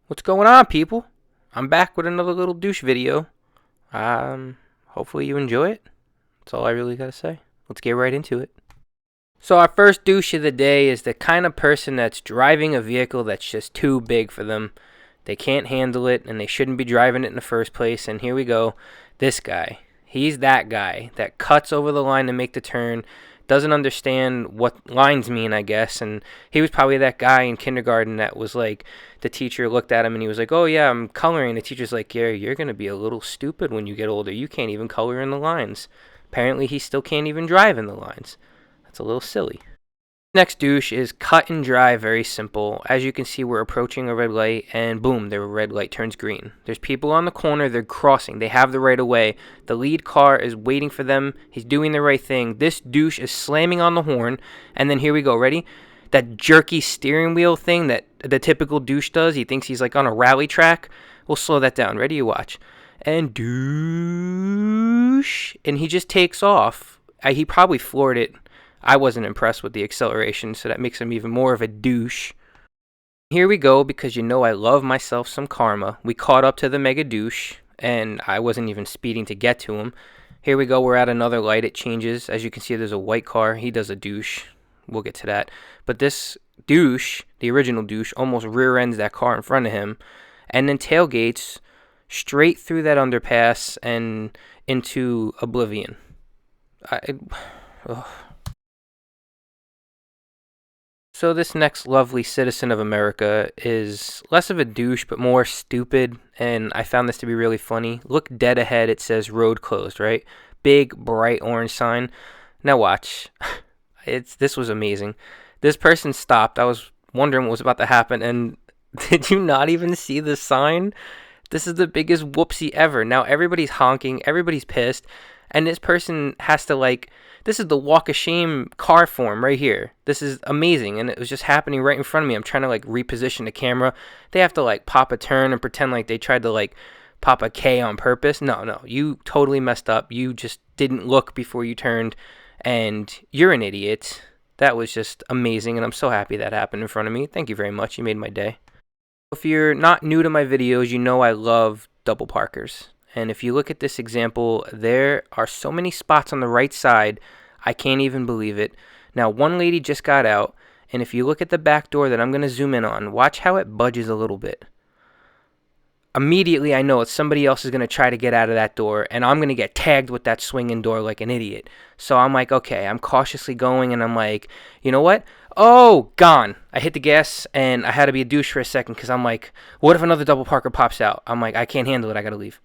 What's going on, people? I'm back with another little douche video. Hopefully you enjoy it. That's all I really gotta say. Let's get right into it. So our first douche of the day is the kind of person that's driving a vehicle that's just too big for them. They can't handle it, and they shouldn't be driving it in the first place. And here we go. This guy. He's that guy that cuts over the line to make the turn, doesn't understand what lines mean, I guess. And he was probably that guy in kindergarten that was like, the teacher looked at him and he was like, "Oh yeah, I'm coloring." The teacher's like, "Yeah, you're gonna be a little stupid when you get older. You can't even color in the lines." Apparently, he still can't even drive in the lines. That's a little silly. Next douche is cut and dry, very simple. As you can see, we're approaching a red light, and boom, the red light turns green. There's people on the corner, they're crossing, they have the right of way. The lead car is waiting for them, he's doing the right thing. This douche is slamming on the horn, and then here we go, ready? That jerky steering wheel thing that the typical douche does, he thinks he's like on a rally track. We'll slow that down, ready? You watch. And douche, and he just takes off. He probably floored it. I wasn't impressed with the acceleration, so that makes him even more of a douche. Here we go, because you know I love myself some karma. We caught up to the mega douche, and I wasn't even speeding to get to him. Here we go, we're at another light, it changes. As you can see, there's a white car. He does a douche. We'll get to that. But this douche, the original douche, almost rear ends that car in front of him, and then tailgates straight through that underpass and into oblivion. Ugh. So this next lovely citizen of America is less of a douche, but more stupid, and I found this to be really funny. Look dead ahead, it says road closed, right? Big, bright orange sign. Now watch. This was amazing. This person stopped. I was wondering what was about to happen, and did you not even see the sign? This is the biggest whoopsie ever. Now everybody's honking, everybody's pissed, and this person has to this is the walk of shame car form right here. This is amazing, and it was just happening right in front of me. I'm trying to reposition the camera. They have to pop a turn and pretend like they tried to pop a K on purpose. No, you totally messed up. You just didn't look before you turned, and you're an idiot. That was just amazing, and I'm so happy that happened in front of me. Thank you very much. You made my day. If you're not new to my videos, you know I love double parkers. And if you look at this example, there are so many spots on the right side, I can't even believe it. Now, one lady just got out, and if you look at the back door that I'm going to zoom in on, watch how it budges a little bit. Immediately, I know it's somebody else is going to try to get out of that door, and I'm going to get tagged with that swinging door like an idiot. So I'm like, okay, I'm cautiously going, and I'm like, you know what? Oh, gone. I hit the gas, and I had to be a douche for a second, because I'm like, what if another double parker pops out? I'm like, I can't handle it. I got to leave.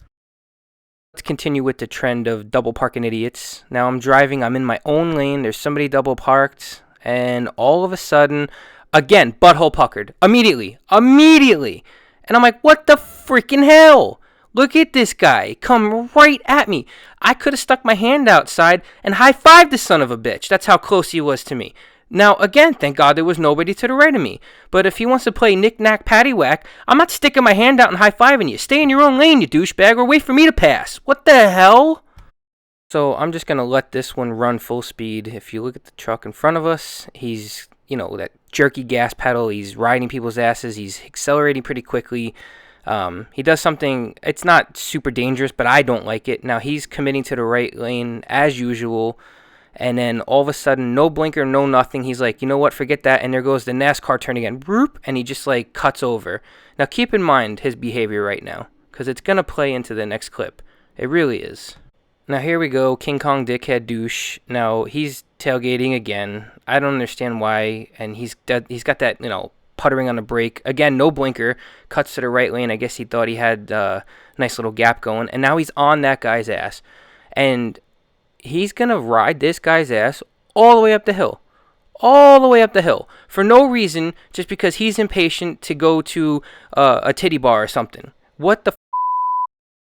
Let's continue with the trend of double parking idiots. Now I'm driving, I'm in my own lane, there's somebody double parked, and all of a sudden, again, butthole puckered. Immediately. And I'm like, what the freaking hell? Look at this guy, come right at me. I could have stuck my hand outside and high-fived the son of a bitch. That's how close he was to me. Now, again, thank God there was nobody to the right of me. But if he wants to play knick-knack paddywhack, I'm not sticking my hand out and high-fiving you. Stay in your own lane, you douchebag, or wait for me to pass. What the hell? So I'm just going to let this one run full speed. If you look at the truck in front of us, he's, that jerky gas pedal. He's riding people's asses. He's accelerating pretty quickly. He does something, it's not super dangerous, but I don't like it. Now, he's committing to the right lane as usual. And then all of a sudden, no blinker, no nothing. He's like, you know what, forget that. And there goes the NASCAR turn again. Whoop, and he just cuts over. Now keep in mind his behavior right now, because it's going to play into the next clip. It really is. Now here we go, King Kong dickhead douche. Now he's tailgating again. I don't understand why. And he's got that, puttering on the brake. Again, no blinker. Cuts to the right lane. I guess he thought he had a nice little gap going. And now he's on that guy's ass. And he's going to ride this guy's ass all the way up the hill. All the way up the hill. For no reason, just because he's impatient to go to a titty bar or something. What the f***?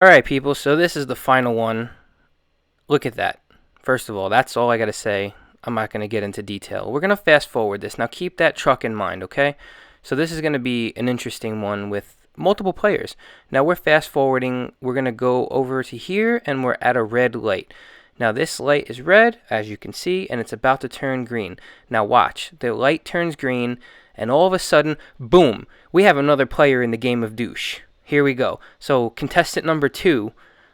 Alright, people, so this is the final one. Look at that. First of all, that's all I got to say. I'm not going to get into detail. We're going to fast forward this. Now keep that truck in mind, okay? So this is going to be an interesting one with multiple players. Now we're fast forwarding. We're going to go over to here, and we're at a red light. Now this light is red, as you can see, and it's about to turn green. Now watch. The light turns green, And all of a sudden, boom, we have another player in the game of douche. Here we go. So contestant number 2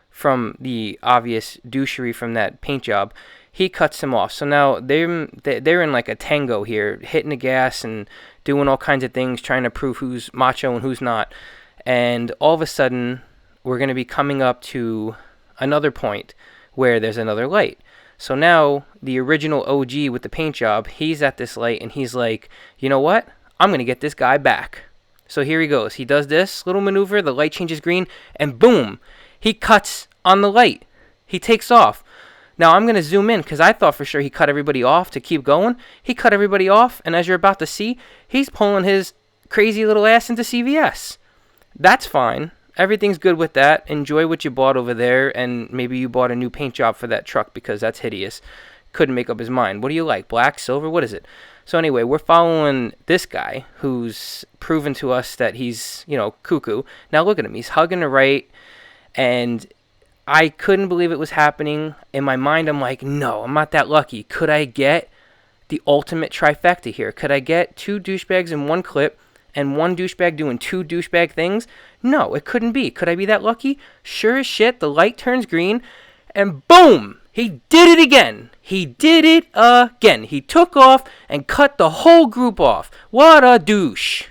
from the obvious douchery from that paint job, he cuts him off. So now they're in like a tango here, hitting the gas and doing all kinds of things, trying to prove who's macho and who's not. And all of a sudden, we're going to be coming up to another point where there's another light. So now the original OG with the paint job, he's at this light and he's like, you know what? I'm going to get this guy back. So here he goes. He does this little maneuver. The light changes green and boom, he cuts on the light. He takes off. Now I'm going to zoom in because I thought for sure he cut everybody off to keep going. He cut everybody off, and as you're about to see, he's pulling his crazy little ass into CVS. That's fine. Everything's good with that. Enjoy what you bought over there, and maybe you bought a new paint job for that truck because that's hideous. Couldn't make up his mind. What do you like? Black, silver? What is it? So anyway, we're following this guy who's proven to us that he's, cuckoo. Now look at him. He's hugging the right, and I couldn't believe it was happening. In my mind, I'm like, no, I'm not that lucky. Could I get the ultimate trifecta here? Could I get 2 douchebags in one clip and 1 douchebag doing 2 douchebag things? No, it couldn't be. Could I be that lucky? Sure as shit, the light turns green, and boom! He did it again. He did it again. He took off and cut the whole group off. What a douche.